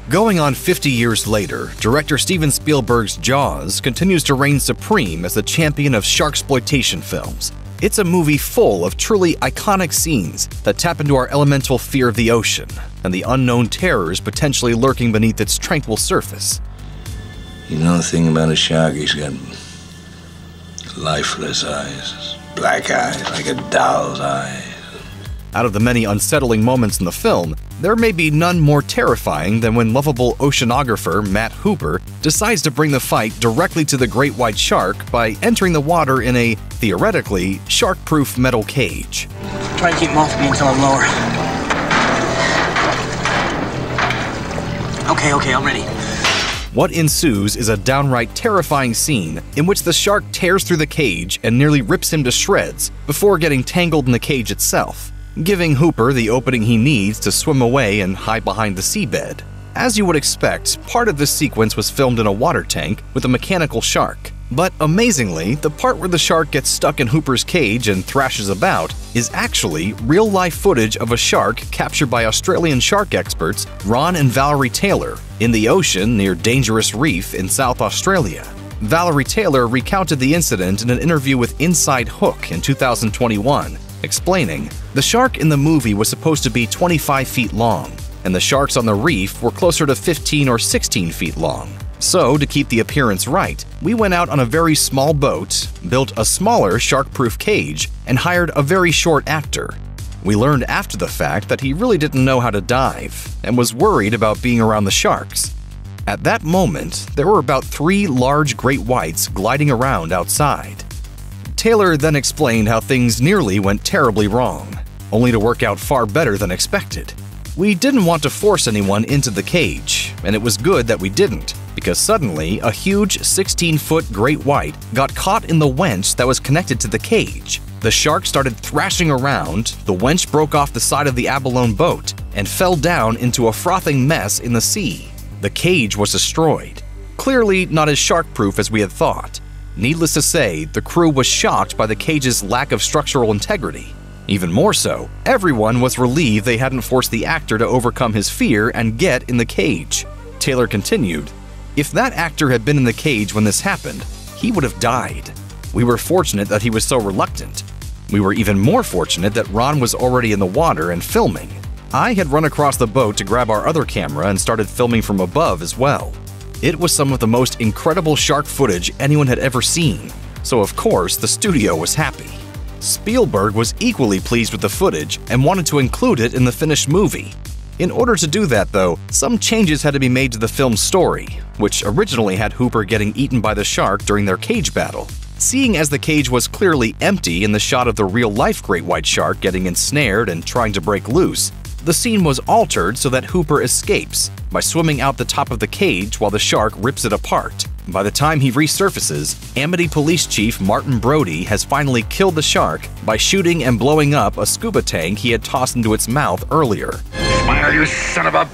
Going on 50 years later, director Steven Spielberg's Jaws continues to reign supreme as the champion of sharksploitation films. It's a movie full of truly iconic scenes that tap into our elemental fear of the ocean and the unknown terrors potentially lurking beneath its tranquil surface. You know the thing about a shark? He's got lifeless eyes, black eyes, like a doll's eyes. Out of the many unsettling moments in the film, there may be none more terrifying than when lovable oceanographer Matt Hooper decides to bring the fight directly to the great white shark by entering the water in a, theoretically, shark-proof metal cage. Try to keep him off me until I'm lower. Okay, I'm ready. What ensues is a downright terrifying scene in which the shark tears through the cage and nearly rips him to shreds before getting tangled in the cage itself, giving Hooper the opening he needs to swim away and hide behind the seabed. As you would expect, part of this sequence was filmed in a water tank with a mechanical shark. But amazingly, the part where the shark gets stuck in Hooper's cage and thrashes about is actually real-life footage of a shark captured by Australian shark experts Ron and Valerie Taylor in the ocean near Dangerous Reef in South Australia. Valerie Taylor recounted the incident in an interview with Inside Hook in 2021, explaining, "The shark in the movie was supposed to be 25 feet long, and the sharks on the reef were closer to 15 or 16 feet long. So, to keep the appearance right, we went out on a very small boat, built a smaller shark-proof cage, and hired a very short actor. We learned after the fact that he really didn't know how to dive, and was worried about being around the sharks. At that moment, there were about 3 large great whites gliding around outside." Taylor then explained how things nearly went terribly wrong, only to work out far better than expected. "We didn't want to force anyone into the cage, and it was good that we didn't, because suddenly a huge 16-foot great white got caught in the wench that was connected to the cage. The shark started thrashing around, the wench broke off the side of the abalone boat, and fell down into a frothing mess in the sea. The cage was destroyed. Clearly not as shark-proof as we had thought. Needless to say, the crew was shocked by the cage's lack of structural integrity. Even more so, everyone was relieved they hadn't forced the actor to overcome his fear and get in the cage." Taylor continued, "If that actor had been in the cage when this happened, he would have died. We were fortunate that he was so reluctant. We were even more fortunate that Ron was already in the water and filming. I had run across the boat to grab our other camera and started filming from above as well. It was some of the most incredible shark footage anyone had ever seen, so of course the studio was happy." Spielberg was equally pleased with the footage and wanted to include it in the finished movie. In order to do that, though, some changes had to be made to the film's story, which originally had Hooper getting eaten by the shark during their cage battle. Seeing as the cage was clearly empty in the shot of the real-life great white shark getting ensnared and trying to break loose, the scene was altered so that Hooper escapes by swimming out the top of the cage while the shark rips it apart. By the time he resurfaces, Amity Police Chief Martin Brody has finally killed the shark by shooting and blowing up a scuba tank he had tossed into its mouth earlier. Smile, you son of a...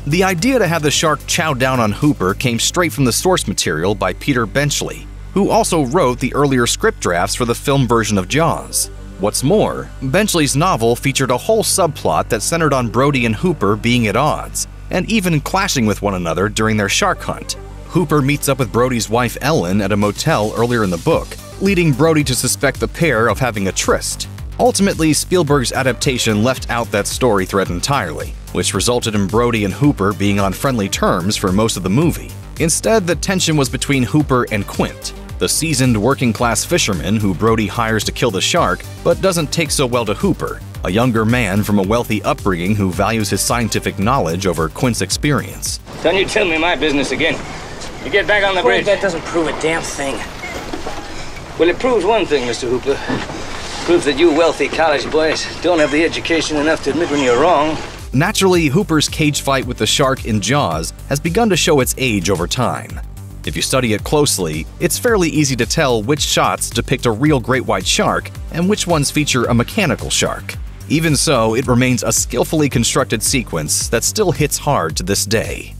The idea to have the shark chow down on Hooper came straight from the source material by Peter Benchley, who also wrote the earlier script drafts for the film version of Jaws. What's more, Benchley's novel featured a whole subplot that centered on Brody and Hooper being at odds, and even clashing with one another during their shark hunt. Hooper meets up with Brody's wife Ellen at a motel earlier in the book, leading Brody to suspect the pair of having a tryst. Ultimately, Spielberg's adaptation left out that story thread entirely, which resulted in Brody and Hooper being on friendly terms for most of the movie. Instead, the tension was between Hooper and Quint, the seasoned working-class fisherman who Brody hires to kill the shark but doesn't take so well to Hooper, a younger man from a wealthy upbringing who values his scientific knowledge over Quint's experience. Don't you tell me my business again. You get back on the bridge. That doesn't prove a damn thing. Well, it proves one thing, Mr. Hooper. It proves that you wealthy college boys don't have the education enough to admit when you're wrong. Naturally, Hooper's cage fight with the shark in Jaws has begun to show its age over time. If you study it closely, it's fairly easy to tell which shots depict a real great white shark and which ones feature a mechanical shark. Even so, it remains a skillfully constructed sequence that still hits hard to this day.